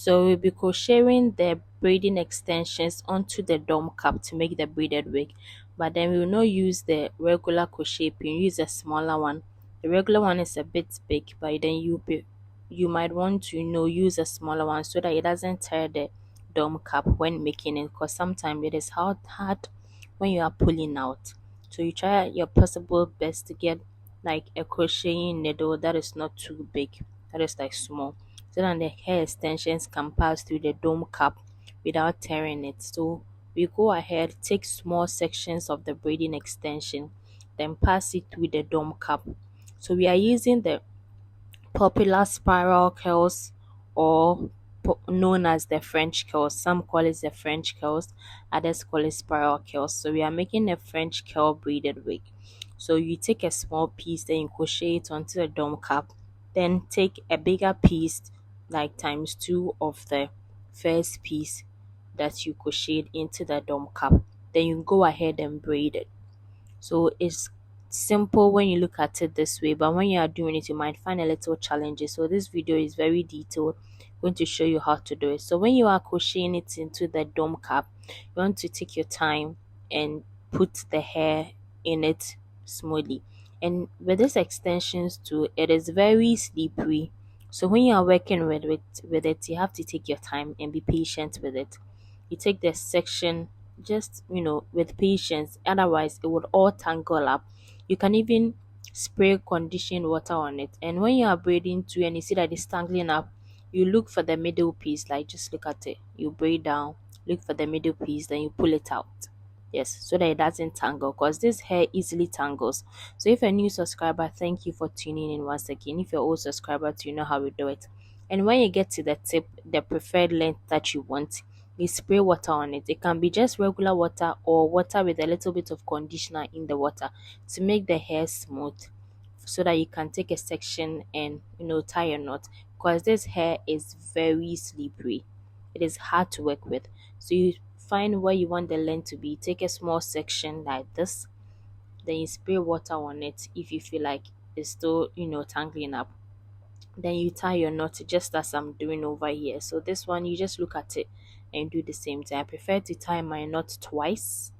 So we'll be crocheting the braiding extensions onto the dome cap to make the braided wig. But then we will not use the regular crochet pin, use a smaller one. The regular one is a bit big, but then you might want to use a smaller one so that it doesn't tear the dome cap when making it, because sometimes it is hard when you are pulling out. So you try your possible best to get like a crocheting needle that is not too big, that is like small, so that the hair extensions can pass through the dome cap without tearing it. So we go ahead, take small sections of the braiding extension, then pass it through the dome cap. So we are using the popular spiral curls, or known as the French curls. Some call it the French curls, others call it spiral curls. So we are making a French curl braided wig. So you take a small piece, then you crochet it onto the dome cap, then take a bigger piece, like times two of the first piece that you crocheted into the dome cap. Then you go ahead and braid it. So it's simple when you look at it this way, but when you are doing it, you might find a little challenges. So this video is very detailed, going to show you how to do it. So when you are crocheting it into the dome cap, you want to take your time and put the hair in it smoothly. And with these extensions too, it is very slippery. So when you are working with it, you have to take your time and be patient with it. You take the section just with patience, otherwise it would all tangle up. You can even spray conditioned water on it, and when you are braiding too and you see that it's tangling up, you look for the middle piece. Like, just look at it, you braid down, look for the middle piece, then you pull it out. Yes, so that it doesn't tangle, because this hair easily tangles. So if you're a new subscriber, thank you for tuning in once again. If you're an old subscriber, you know how we do it. And when you get to the tip, the preferred length that you want, you spray water on it. It can be just regular water or water with a little bit of conditioner in the water to make the hair smooth, so that you can take a section and tie a knot, because this hair is very slippery. It is hard to work with. So you find where you want the length to be, take a small section like this, then you spray water on it. If you feel like it's still tangling up, then you tie your knot just as I'm doing over here. So this one, you just look at it and do the same thing. I prefer to tie my knot twice,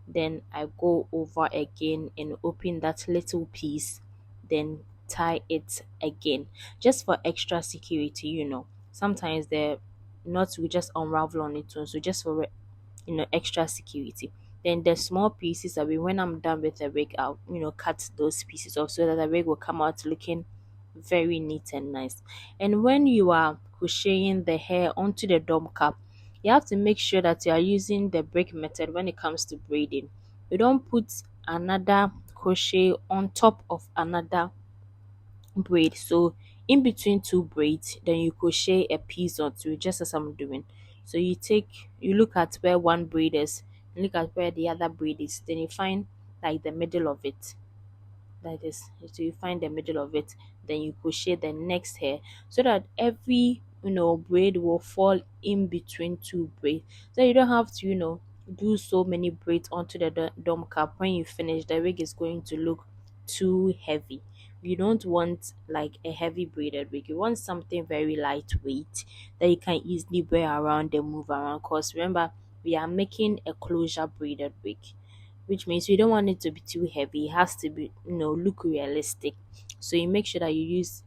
then I go over again and open that little piece, then tie it again, just for extra security. Sometimes the knots will just unravel on its own, so just for extra security. Then the small pieces, when I'm done with the wig, I'll cut those pieces off so that the wig will come out looking very neat and nice. And when you are crocheting the hair onto the dome cap, you have to make sure that you are using the break method when it comes to braiding. You don't put another crochet on top of another braid. So in between two braids, then you crochet a piece or two, just as I'm doing. So you look at where one braid is, and look at where the other braid is, then you find like the middle of it, like this. So you find the middle of it, then you crochet the next hair, so that every braid will fall in between two braids, so you don't have to do so many braids onto the dome cap. When you finish, the wig is going to look too heavy. You don't want like a heavy braided wig, you want something very lightweight that you can easily wear around and move around, because remember, we are making a closure braided wig, which means you don't want it to be too heavy. It has to be, look realistic. So you make sure that you use,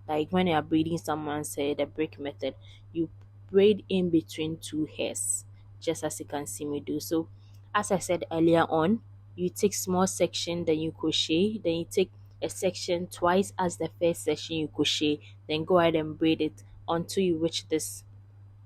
like when you are braiding someone's hair, the break method, you braid in between two hairs, just as you can see me do. So as I said earlier on, you take small section, then you crochet, then you take a section twice as the first section you crochet, then go ahead and braid it until you reach this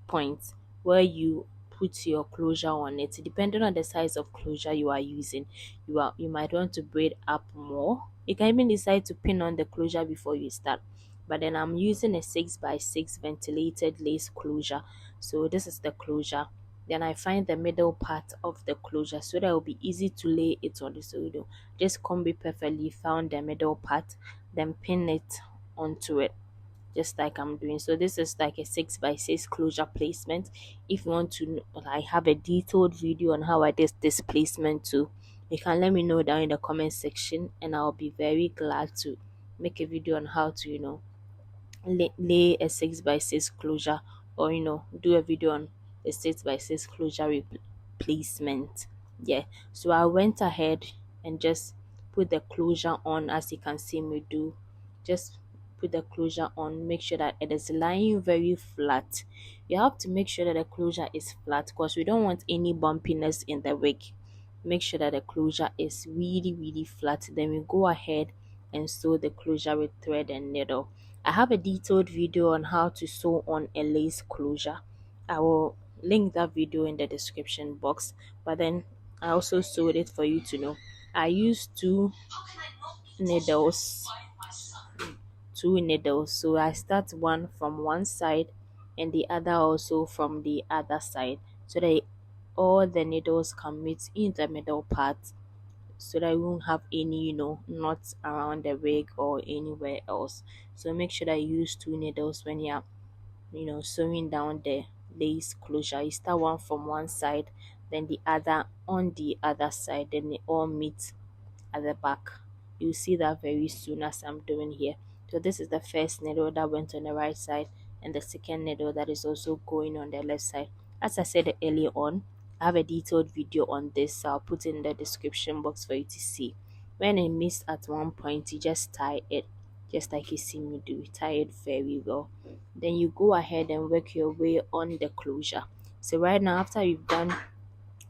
point where you put your closure on it. Depending on the size of closure you are using, you might want to braid up more. You can even decide to pin on the closure before you start, but then I'm using a 6x6 ventilated lace closure. So this is the closure, then I find the middle part of the closure so that it will be easy to lay it on the sewing. Just comb it perfectly, found the middle part, then pin it onto it, just like I'm doing. So this is like a 6x6 closure placement. If you want to like have a detailed video on how I did this placement too, you can let me know down in the comment section, and I'll be very glad to make a video on how to lay a 6x6 closure or do a video on the 6x6 closure replacement. Yeah, so I went ahead and just put the closure on, as you can see me do. Just put the closure on, make sure that it is lying very flat. You have to make sure that the closure is flat because we don't want any bumpiness in the wig. Make sure that the closure is really flat. Then we go ahead and sew the closure with thread and needle. I have a detailed video on how to sew on a lace closure. I will link that video in the description box, but then I also sewed it for you to know. I used needles needles, so I start one from one side and the other also from the other side, so that all the needles can meet in the middle part, so that you won't have any knots around the wig or anywhere else. So make sure that you use two needles when you're sewing down the lace closure. You start one from one side, then the other on the other side, then they all meet at the back. You'll see that very soon as I'm doing here. So this is the first needle that went on the right side, and the second needle that is also going on the left side. As I said earlier on, I have a detailed video on this, so I'll put it in the description box for you to see. When it missed at one point, you just tie it, just like you see me do. Tie it very well. Then you go ahead and work your way on the closure. So right now, after you've done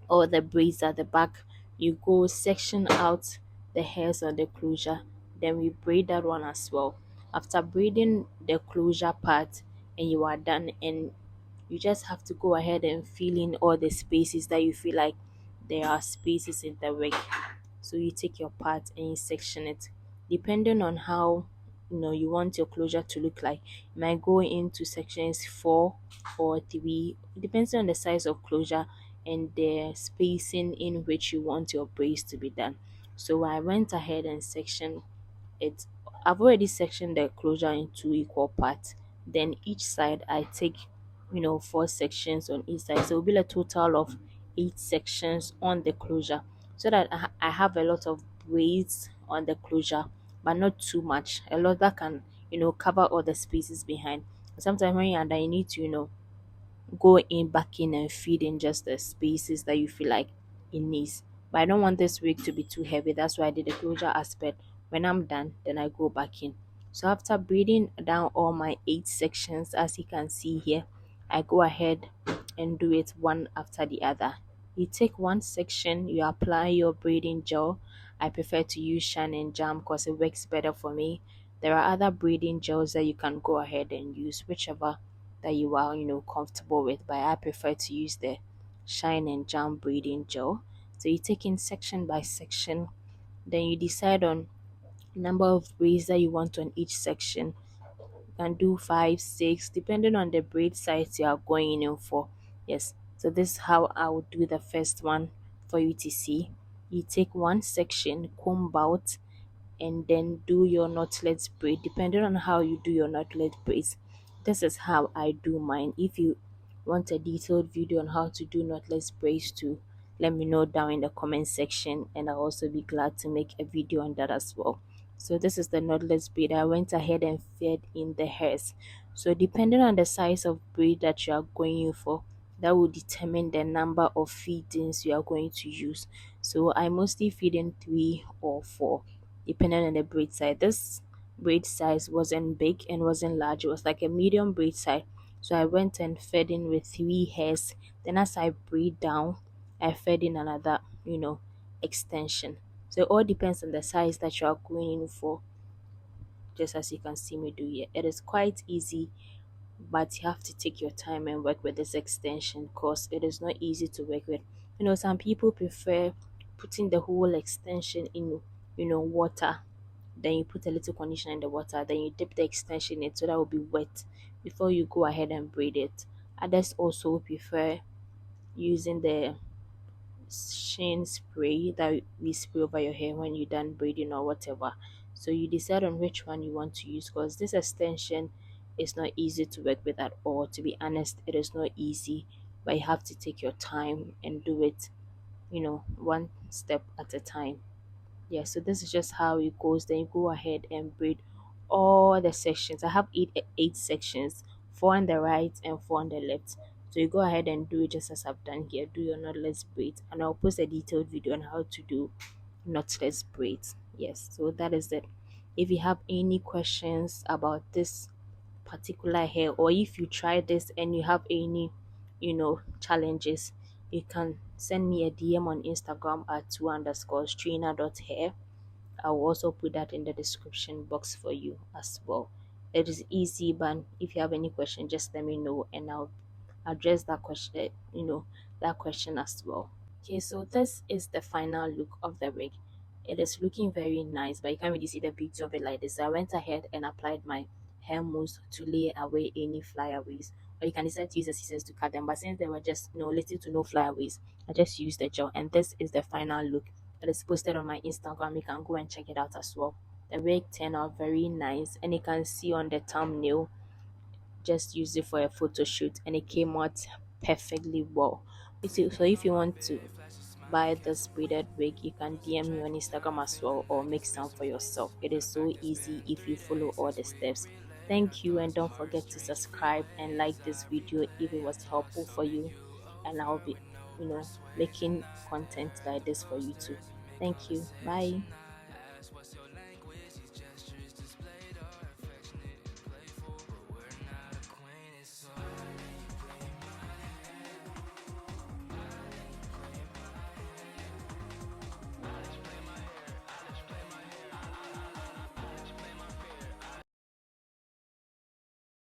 all the braids at the back, you go section out the hairs on the closure, then we braid that one as well. After braiding the closure part and you are done, and you just have to go ahead and fill in all the spaces that you feel like there are spaces in the wig. So you take your part and you section it depending on how you want your closure to look like. You might go into sections 4 or 3. It depends on the size of closure and the spacing in which you want your braids to be done. So I went ahead and sectioned it. I've already sectioned the closure into equal parts. Then each side I take 4 sections on each side, so it will be a total of 8 sections on the closure, so that I have a lot of braids on the closure, but not too much, a lot that can cover all the spaces behind. Sometimes when you're done, you need to go in back in and feed in just the spaces that you feel like it needs. But I don't want this wig to be too heavy, that's why I did the closure aspect. When I'm done, then I go back in. So after braiding down all my 8 sections, as you can see here, I go ahead and do it one after the other. You take one section, you apply your braiding gel. I prefer to use shine and jam because it works better for me. There are other braiding gels that you can go ahead and use, whichever that you are comfortable with, but I prefer to use the shine and jam braiding gel. So you take in section by section, then you decide on number of braids that you want on each section. You can do 5 6 depending on the braid size you are going in for. Yes, so this is how I would do the first one for you to see. You take one section, comb out, and then do your knotless braid depending on how you do your knotless braids. This is how I do mine. If you want a detailed video on how to do knotless braids too, let me know down in the comment section, and I'll also be glad to make a video on that as well. So this is the knotless braid. I went ahead and fed in the hairs. So depending on the size of braid that you are going for, that will determine the number of feedings you are going to use. So I mostly feed in 3 or 4 depending on the braid size. This braid size wasn't big and wasn't large, it was like a medium braid size. So I went and fed in with 3 hairs. Then as I braid down, I fed in another, extension. So it all depends on the size that you are going in for, just as you can see me do here. It is quite easy, but you have to take your time and work with this extension because it is not easy to work with. Some people prefer putting the whole extension in water, then you put a little conditioner in the water, then you dip the extension in it so that will be wet before you go ahead and braid it. Others also prefer using the sheen spray that we spray over your hair when you're done braiding or whatever. So you decide on which one you want to use because this extension is not easy to work with at all. To be honest, it is not easy, but you have to take your time and do it, one step at a time. Yeah, so this is just how it goes. Then you go ahead and braid all the sections. I have eight sections four on the right and four on the left. So you go ahead and do it just as I've done here. Do your knotless braids, and I'll post a detailed video on how to do knotless braids. Yes, so that is it. If you have any questions about this particular hair, or if you try this and you have any challenges, you can send me a DM on Instagram at 2_trainer.hair. I will also put that in the description box for you as well. It is easy, but if you have any question, just let me know and I'll address that question, that question as well. Okay, so this is the final look of the wig. It is looking very nice, but you can't really see the beauty of it like this. So I went ahead and applied my hair mousse to lay away any flyaways. Or you can decide to use the scissors to cut them. But since there were just little to no flyaways, I just used the gel. And this is the final look. It is posted on my Instagram. You can go and check it out as well. The wig turned out very nice, and you can see on the thumbnail, just used it for a photo shoot and it came out perfectly well. So if you want to buy this braided wig, you can DM me on Instagram as well, or make some for yourself. It is so easy if you follow all the steps. Thank you, and don't forget to subscribe and like this video if it was helpful for you, and I'll be making content like this for you too. Thank you. Bye.